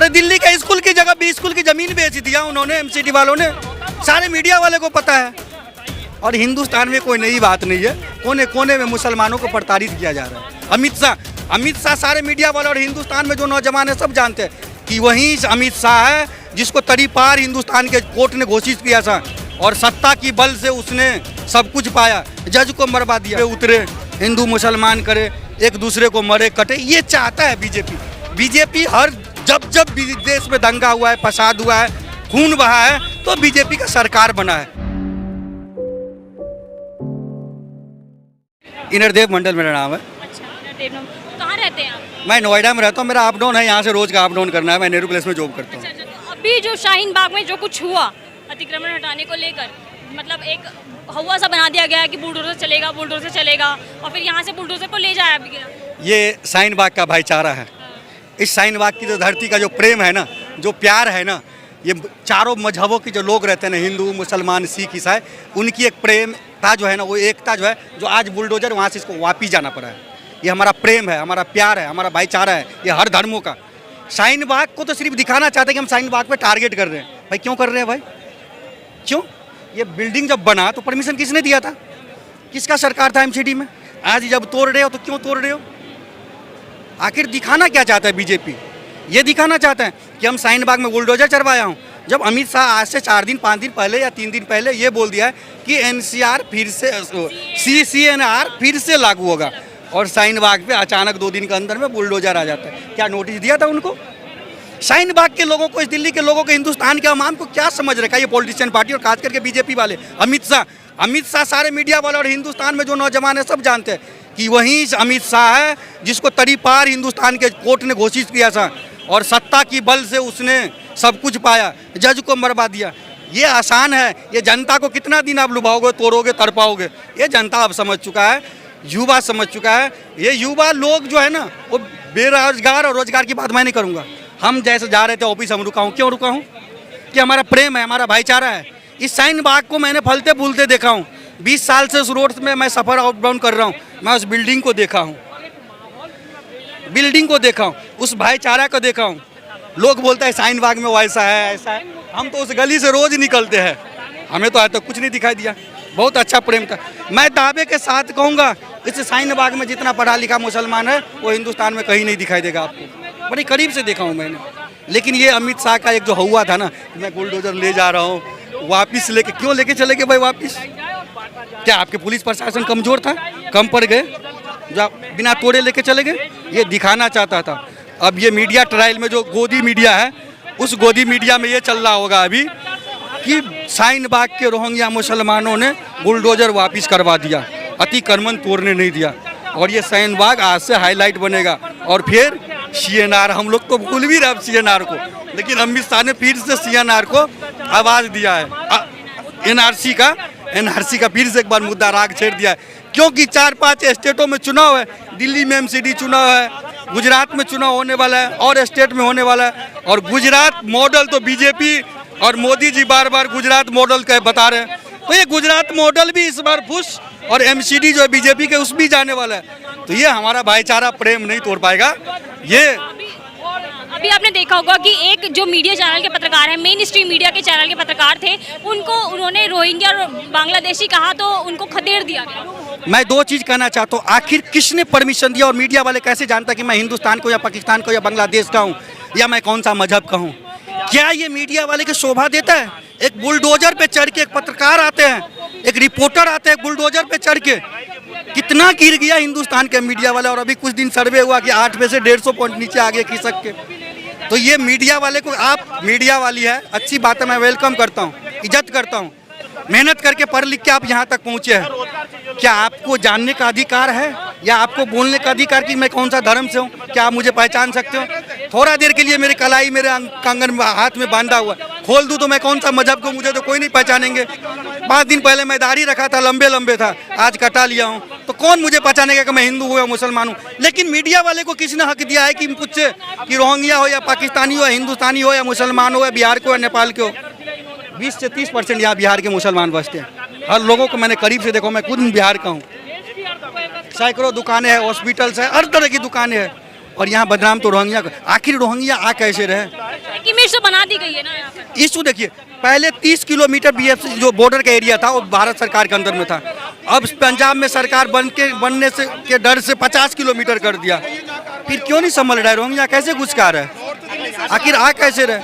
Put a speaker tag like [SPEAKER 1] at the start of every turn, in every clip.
[SPEAKER 1] अरे दिल्ली के स्कूल की जगह 20 स्कूल की जमीन बेच दिया उन्होंने, एमसीडी वालों ने। सारे मीडिया वाले को पता है। और हिंदुस्तान में कोई नई बात नहीं है, कोने कोने में मुसलमानों को प्रताड़ित किया जा रहा है। अमित शाह सारे मीडिया वाले और हिंदुस्तान में जो नौजवान है सब जानते हैं कि वही अमित शाह है जिसको तड़ीपार हिंदुस्तान के कोर्ट ने घोषित किया था और सत्ता की बल से उसने सब कुछ पाया, जज को मरवा दिया। उतरे हिंदू मुसलमान करे, एक दूसरे को मरे कटे, ये चाहता है बीजेपी। हर जब देश में दंगा हुआ है, फसाद हुआ है, खून बहा है, तो बीजेपी का सरकार बना है। इनरदेव मंडल मेरा नाम है।
[SPEAKER 2] अच्छा, इनरदेव मंडल। कहाँ रहते हैं आप?
[SPEAKER 1] मैं नोएडा में रहता हूँ, मेरा अप डाउन है, यहाँ से रोज का अप डाउन करना है। मैं नेहरू प्लेस में जॉब करता हूँ।
[SPEAKER 2] अच्छा, तो अभी जो शाहीन बाग में जो कुछ हुआ अतिक्रमण हटाने को लेकर, मतलब एक हवा सा बना दिया गया है कि बुलडोजर चलेगा और फिर यहाँ से बुलडोजर को ले जाया गया।
[SPEAKER 1] ये शाहीन बाग का भाईचारा है। इस शाहीन बाग की जो धरती का जो प्रेम है ना, जो प्यार है ना, ये चारों मजहबों के जो लोग रहते हैं ना, हिंदू मुसलमान सिख ईसाई, उनकी एक प्रेमता जो है ना, वो एकता जो है, जो आज बुलडोजर वहाँ से इसको वापिस जाना पड़ा है। ये हमारा प्रेम है, हमारा प्यार है, हमारा भाईचारा है, ये हर धर्मों का। शाहीन बाग को तो सिर्फ दिखाना चाहते हैं कि हम शाहीन बाग पे टारगेट कर रहे हैं। भाई क्यों कर रहे हैं भाई? क्यों? ये बिल्डिंग जब बना तो परमिशन किसने दिया था? किसका सरकार था एमसीडी में? आज जब तोड़ रहे हो तो क्यों तोड़ रहे हो? आखिर दिखाना क्या चाहता है बीजेपी? ये दिखाना चाहते हैं कि हम शाहीन बाग में बुलडोजर चढ़वाया हूँ, जब अमित शाह आज से 4 दिन 5 दिन पहले या 3 दिन पहले ये बोल दिया है कि एनसीआर फिर से सीएनआर फिर से लागू होगा और शाहीन बाग पे अचानक 2 दिन के अंदर में बुलडोजर आ जाता है। क्या नोटिस दिया था उनको? शाहीन बाग के लोगों को, इस दिल्ली के लोगों को, हिंदुस्तान के अवाम को क्या समझ रखा है ये पॉलिटिशियन पार्टी और खास करके बीजेपी वाले? अमित शाह सारे मीडिया वाले और हिंदुस्तान में जो नौजवान है सब जानते हैं कि वही अमित शाह है जिसको तड़ीपार हिंदुस्तान के कोर्ट ने घोषित किया था और सत्ता की बल से उसने सब कुछ पाया, जज को मरवा दिया। ये आसान है। ये जनता को कितना दिन आप लुभाओगे, तोड़ोगे, तड़पाओगे? ये जनता अब समझ चुका है, युवा समझ चुका है। ये युवा लोग जो है ना, वो बेरोजगार और रोजगार की बात मैं नहीं करूँगा। हम जैसे जा रहे थे ऑफिस, हम रुका हूँ। क्यों रुका हूँ? कि हमारा प्रेम है, हमारा भाईचारा है। इस शाहीन बाग को मैंने फलते फूलते देखा हूँ। 20 साल से उस रोड में मैं सफ़र आउट डाउन कर रहा हूँ। मैं उस बिल्डिंग को देखा हूँ, उस भाईचारा को देखा हूँ। लोग बोलते हैं शाहीन बाग में वैसा है, ऐसा है। हम तो उस गली से रोज निकलते हैं, हमें तो आज तक कुछ नहीं दिखाई दिया। बहुत अच्छा प्रेम था। मैं दावे के साथ कहूँगा, इस शाहीन बाग में जितना पढ़ा लिखा मुसलमान है वो हिंदुस्तान में कहीं नहीं दिखाई देगा आपको। बड़ी करीब से देखा हूँ मैंने। लेकिन ये अमित शाह का एक जो हुआ था ना, मैं बुलडोजर ले जा रहा हूँ, वापिस लेके क्यों लेके चले गए भाई वापिस? क्या आपके पुलिस प्रशासन कमजोर था? कम पड़ गए जो बिना तोड़े लेके चले गए? ये दिखाना चाहता था। अब ये मीडिया ट्रायल में जो गोदी मीडिया है, उस गोदी मीडिया में ये चल रहा होगा अभी कि शाहीन बाग के रोहिंग्या मुसलमानों ने बुलडोजर वापिस करवा दिया, अतिक्रमण तोड़ने नहीं दिया। और ये शाहीन बाग आज से हाईलाइट बनेगा। और फिर सीएनआर, हम लोग तो भूल भी रहे सीएनआर को, लेकिन अमित शाह ने फिर से सीएनआर को आवाज़ दिया है। एनआरसी का फिर से एक बार मुद्दा राग छेड़ दिया है, क्योंकि 4-5 स्टेटों में चुनाव है। दिल्ली में एमसीडी चुनाव है, गुजरात में चुनाव होने वाला है और स्टेट में होने वाला है। और गुजरात मॉडल तो बीजेपी और मोदी जी बार बार गुजरात मॉडल का बता रहे हैं, तो ये गुजरात मॉडल भी इस बार फुस और एमसीडी जो है बीजेपी के उस भी जाने वाला है। तो ये हमारा भाईचारा प्रेम नहीं तोड़ पाएगा। ये
[SPEAKER 2] अभी आपने देखा होगा कि एक जो मीडिया चैनल के पत्रकार हैं, मेन स्ट्रीम मीडिया के चैनल के पत्रकार थे, उन्होंने रोहिंग्या और बांग्लादेशी कहा तो उनको खदेड़ दिया गया।
[SPEAKER 1] मैं 2 चीज़ कहना चाहता हूँ। आखिर किसने परमिशन दिया और मीडिया वाले कैसे जानता कि मैं हिंदुस्तान को या पाकिस्तान को या बांग्लादेश का हूँ या मैं कौन सा मजहब का हूँ? क्या ये मीडिया वाले की शोभा देता है? एक बुलडोजर पे चढ़ के एक पत्रकार आते हैं, एक रिपोर्टर आते हैं बुलडोजर पे चढ़ के। कितना गिर गया हिंदुस्तान के मीडिया वाला। और अभी कुछ दिन सर्वे हुआ कि 8 में से 150 पॉइंट नीचे आ गए खिसक के। तो ये मीडिया वाले को, आप मीडिया वाली है, अच्छी बात है, मैं वेलकम करता हूँ, इज्जत करता हूँ। मेहनत करके पढ़ लिख के आप यहाँ तक पहुँचे हैं। क्या आपको जानने का अधिकार है या आपको बोलने का अधिकार कि मैं कौन सा धर्म से हूँ? क्या आप मुझे पहचान सकते हो? थोड़ा देर के लिए मेरी कलाई मेरे कंगन में हाथ में बांधा हुआ, खोल दूँ तो मैं कौन सा मजहब को, मुझे तो कोई नहीं पहचानेंगे। 5 दिन पहले मैं दाढ़ी रखा था, लंबे था, आज कटा लिया हूँ, तो कौन मुझे पहचानेगा कि मैं हिंदू हूँ या मुसलमान हूँ? लेकिन मीडिया वाले को किसने हक दिया है कि पूछे कि रोहिंग्या हो या पाकिस्तानी हो या हिंदुस्तानी हो या मुसलमान हो या बिहार के हो या नेपाल के हो? 20 से 30% यहाँ बिहार के मुसलमान बसते हैं। हर लोगों को मैंने करीब से देखो, मैं खुद बिहार का हूँ। सैकड़ों दुकानें हैं, हॉस्पिटल्स हैं, हर तरह की दुकानें हैं। और यहाँ बदनाम तो रोहिंग्या। आखिर रोहिंग्या आ कैसे रहे?
[SPEAKER 2] इमेज तो बना दी गई है ना यहाँ पर।
[SPEAKER 1] इशू देखिए, पहले 30 किलोमीटर बीएफसी जो बॉर्डर का एरिया था वो भारत सरकार के अंदर में था। अब पंजाब में सरकार बनने से के डर से 50 किलोमीटर कर दिया। फिर क्यों नहीं संभल रहा है? रोहिंग्या कैसे घुस के आ रहा है? आखिर आ कैसे रहे?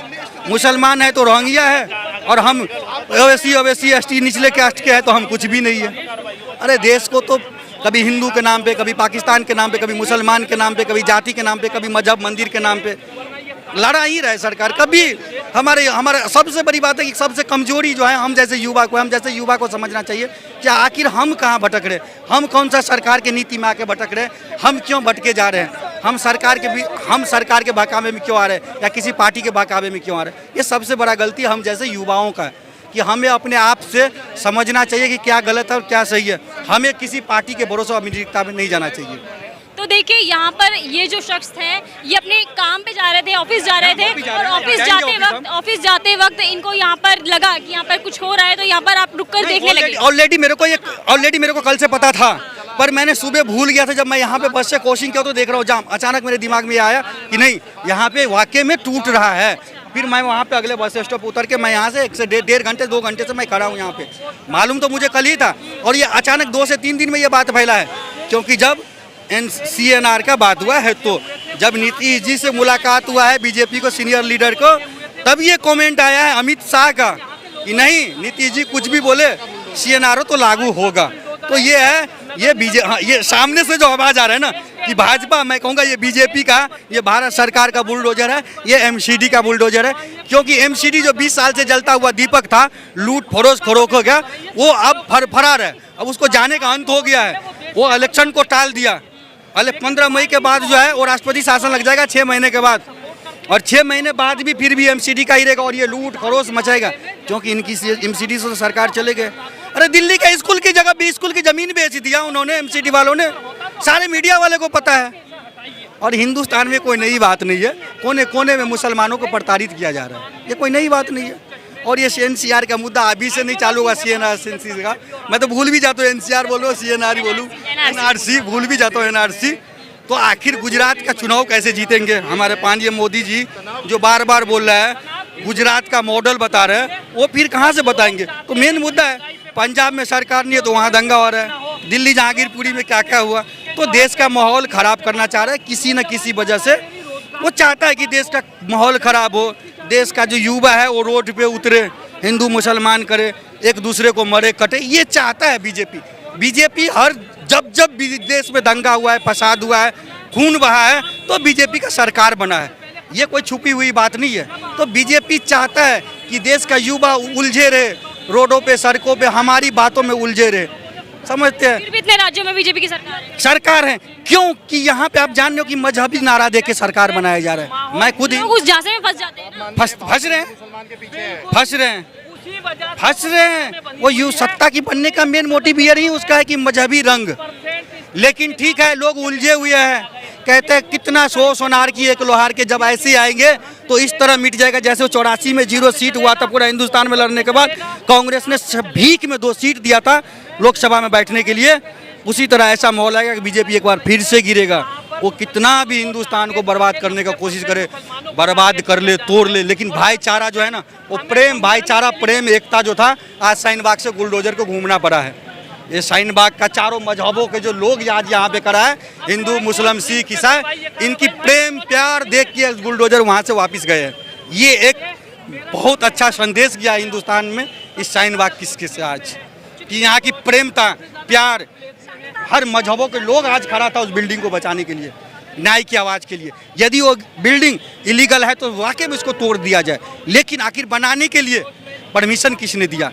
[SPEAKER 1] मुसलमान है तो रोहिंग्या है, और हम ओवैसी एसटी निचले कास्ट के हैं तो हम कुछ भी नहीं है। अरे देश को तो कभी हिंदू के नाम पे, कभी पाकिस्तान के नाम पे, कभी मुसलमान के नाम पे, कभी जाति के नाम पे, कभी मजहब मंदिर के नाम पे लड़ा ही रहे सरकार। कभी हमारा सबसे बड़ी बात है कि सबसे कमजोरी जो है हम जैसे युवा को समझना चाहिए कि आखिर हम कहाँ भटक रहे, हम कौन सा सरकार की नीति में आके भटक रहे, हम क्यों भटके जा रहे हैं, हम सरकार के बहकावे में क्यों आ रहे हैं, या किसी पार्टी के बहकावे में क्यों आ रहे हैं। ये सबसे बड़ा गलती हम जैसे युवाओं का है कि हमें अपने आप से समझना चाहिए कि क्या गलत है और क्या सही है। हमें किसी पार्टी के भरोसे अमेरिका में नहीं जाना चाहिए।
[SPEAKER 2] तो देखिए यहाँ पर ये जो शख्स थे ये अपने काम पे जा रहे थे, ऑफिस जा रहे थे, और ऑफिस जाते वक्त इनको यहाँ पर लगा कि यहाँ पर कुछ हो रहा है, तो यहाँ पर आप रुक कर देखने लगे।
[SPEAKER 1] ऑलरेडी मेरे को कल से पता था, पर मैंने सुबह भूल गया था। जब मैं यहाँ पे बस से क्रॉसिंग किया तो देख रहा हूँ जाम, अचानक मेरे दिमाग में आया कि नहीं, यहाँ पे वाकई में टूट रहा है। फिर मैं वहाँ पे अगले बस स्टॉप उतर के मैं यहाँ से 1 से 1.5 घंटे 2 घंटे से मैं खड़ा हूँ यहाँ पे। मालूम तो मुझे कल ही था, और ये अचानक 2 से 3 दिन में ये बात फैला है, क्योंकि जब CNR का बात हुआ है, तो जब नीतीश जी से मुलाकात हुआ है बीजेपी को सीनियर लीडर को, तब ये कमेंट आया है अमित शाह का कि नहीं, नीतीश जी कुछ भी बोले CNR तो लागू होगा। तो ये है, ये सामने से जो आवाज़ आ रहा है ना कि भाजपा, मैं कहूँगा ये बीजेपी का, ये भारत सरकार का बुलडोजर है, ये MCD का बुलडोजर है। क्योंकि MCD जो 20 साल से जलता हुआ दीपक था, लूट फरोख हो गया, वो अब फरार है, अब उसको जाने का अंत हो गया है। वो इलेक्शन को टाल दिया। 15 मई के बाद जो है वो राष्ट्रपति शासन लग जाएगा 6 महीने के बाद, और 6 महीने बाद भी फिर भी MCD का ही रहेगा, और ये लूट खरोश मचाएगा, क्योंकि इनकी MCD से तो सरकार चले गए। अरे दिल्ली का स्कूल की जगह भी स्कूल की ज़मीन बेच दिया उन्होंने, MCD वालों ने, सारे मीडिया वाले को पता है। और हिंदुस्तान में कोई नई बात नहीं है, कोने कोने में मुसलमानों को प्रताड़ित किया जा रहा है, ये कोई नई बात नहीं है। और ये NCR का मुद्दा अभी से नहीं चालू हुआ, CNR का, मैं तो भूल भी जाता हूँ, NCR बोलूँ CNR ही बोलूँ, NRC भूल भी जाता हूँ, NRC। तो आखिर गुजरात का चुनाव कैसे जीतेंगे हमारे पांडे मोदी जी, जो बार बार बोल रहा है गुजरात का मॉडल बता रहे हैं, वो फिर कहाँ से बताएंगे। तो मेन मुद्दा है, पंजाब में सरकार नहीं है तो वहाँ दंगा हो रहा है, दिल्ली जहांगीरपुरी में क्या क्या हुआ। तो देश का माहौल ख़राब करना चाह रहा है किसी न किसी वजह से। वो चाहता है कि देश का माहौल ख़राब हो, देश का जो युवा है वो रोड पे उतरे, हिंदू मुसलमान करे, एक दूसरे को मरे कटे, ये चाहता है बीजेपी। हर जब देश में दंगा हुआ है, फसाद हुआ है, खून बहा है, तो बीजेपी का सरकार बना है, ये कोई छुपी हुई बात नहीं है। तो बीजेपी चाहता है कि देश का युवा उलझे रहे, रोडों पे सड़कों पे हमारी बातों में उलझे रहे। समझते हैं
[SPEAKER 2] फिर भी इतने राज्यों में बीजेपी की
[SPEAKER 1] सरकार है, क्योंकि यहाँ पे आप जान रहे हो कि मजहबी नारा दे के सरकार बनाया जा रहा है। मैं खुद ही
[SPEAKER 2] उस झांसे में फंस जाते हैं,
[SPEAKER 1] फंस रहे हैं। वो सत्ता की बनने का मेन मोटिव यही उसका है कि मजहबी रंग। लेकिन ठीक है, लोग उलझे हुए हैं, कहते हैं कितना सोनार की एक लोहार के, जब ऐसे आएंगे तो इस तरह मिट जाएगा जैसे 84 में 0 सीट हुआ था पूरा हिंदुस्तान में लड़ने के बाद, कांग्रेस ने भीख में 2 सीट दिया था लोकसभा में बैठने के लिए। उसी तरह ऐसा माहौल आएगा कि बीजेपी एक बार फिर से गिरेगा। वो कितना भी हिंदुस्तान को बर्बाद करने का कोशिश करे, बर्बाद कर ले, तोड़ ले, लेकिन भाईचारा जो है ना, वो प्रेम, भाईचारा, प्रेम, एकता जो था, आज शाहीन-बाग से बुलडोजर को घूमना पड़ा है। ये शाहीन-बाग का चारों मजहबों के जो लोग आज यहाँ पे करा है, हिंदू, मुस्लिम, सिख, ईसाई, इनकी प्रेम प्यार देख के बुलडोजर वहाँ से वापस गए हैं। ये एक बहुत अच्छा संदेश गया हिंदुस्तान में इस शाहीन-बाग किसके से आज, कि यहाँ की प्रेमता, प्यार, हर मजहबों के लोग आज खड़ा था उस बिल्डिंग को बचाने के लिए, न्याय की आवाज़ के लिए। यदि वो बिल्डिंग इलीगल है तो वाकई में उसको तोड़ दिया जाए, लेकिन आखिर बनाने के लिए परमिशन किसने दिया?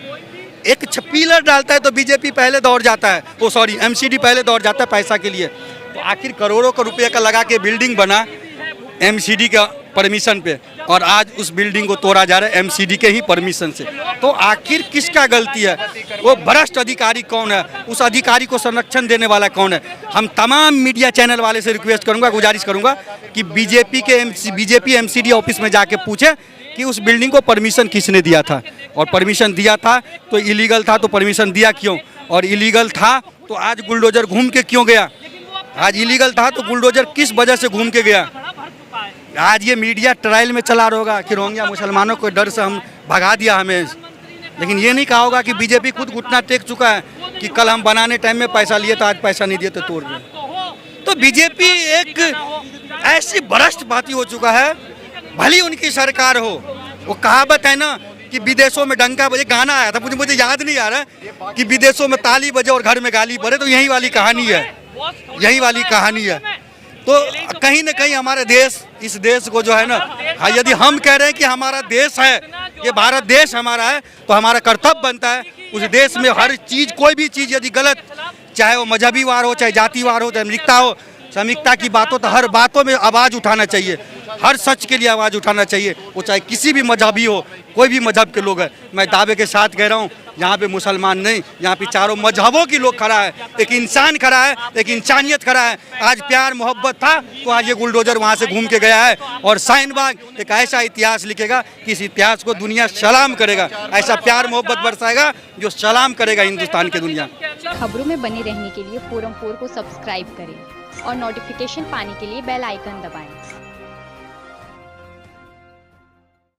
[SPEAKER 1] एक पिलर डालता है तो बीजेपी पहले दौड़ जाता है, वो सॉरी MCD पहले दौड़ जाता है पैसा के लिए। तो आखिर करोड़ों का रुपये का लगा के बिल्डिंग बना MCD का परमिशन पे, और आज उस बिल्डिंग को तोड़ा जा रहा है MCD के ही परमिशन से। तो आखिर किसका गलती है? वो भ्रष्ट अधिकारी कौन है? उस अधिकारी को संरक्षण देने वाला कौन है? हम तमाम मीडिया चैनल वाले से रिक्वेस्ट करूंगा, गुजारिश करूंगा कि बीजेपी MCD ऑफिस में जाके पूछे कि उस बिल्डिंग को परमिशन किसने दिया था, और परमिशन दिया था तो इलीगल था तो परमिशन दिया क्यों, और इलीगल था तो आज बुलडोजर घूम के क्यों गया? आज इलीगल था तो बुलडोजर किस वजह से घूम के गया? आज ये मीडिया ट्रायल में चला रहा होगा कि रोहिंग्या मुसलमानों को डर से हम भगा दिया हमें, लेकिन ये नहीं कहा होगा कि बीजेपी खुद घुटना टेक चुका है कि कल हम बनाने टाइम में पैसा लिए तो आज पैसा नहीं दिए तो तोड़ दिए। तो बीजेपी एक ऐसी भ्रष्टभाती हो चुका है, भली उनकी सरकार हो। वो कहावत है ना कि विदेशों में डंका बजे, गाना आया था मुझे याद नहीं आ रहा कि विदेशों में ताली बजे और घर में गाली पड़े, तो यही वाली कहानी है, यही वाली कहानी है। तो कहीं ना कहीं हमारे देश, इस देश को जो है ना, यदि हम कह रहे हैं कि हमारा देश है, ये भारत देश हमारा है, तो हमारा कर्तव्य बनता है उस देश में हर चीज़, कोई भी चीज़ यदि गलत, चाहे वो मजहबी वार हो, चाहे जातिवार हो, चाहे अमेरिकता हो, समीकता की बातों तो हर बातों में आवाज़ उठाना चाहिए, हर सच के लिए आवाज़ उठाना चाहिए, वो चाहे किसी भी मजहबी हो, कोई भी मजहब के लोग हैं। मैं दावे के साथ कह रहा हूँ, यहाँ पे मुसलमान नहीं, यहाँ पे चारों मजहबों की लोग खड़ा है, एक इंसान खड़ा है, एक इंसानियत खड़ा है। आज प्यार मोहब्बत था तो आज ये बुलडोजर वहाँ से घूम के गया है, और शाहीन बाग एक ऐसा इतिहास लिखेगा कि इस इतिहास को दुनिया सलाम करेगा, ऐसा प्यार मोहब्बत बरसाएगा जो सलाम करेगा हिंदुस्तान की दुनिया।
[SPEAKER 3] खबरों में बने रहने के लिए फोरम 4 को सब्सक्राइब करें और नोटिफिकेशन पाने के लिए बेल आइकन दबाएं।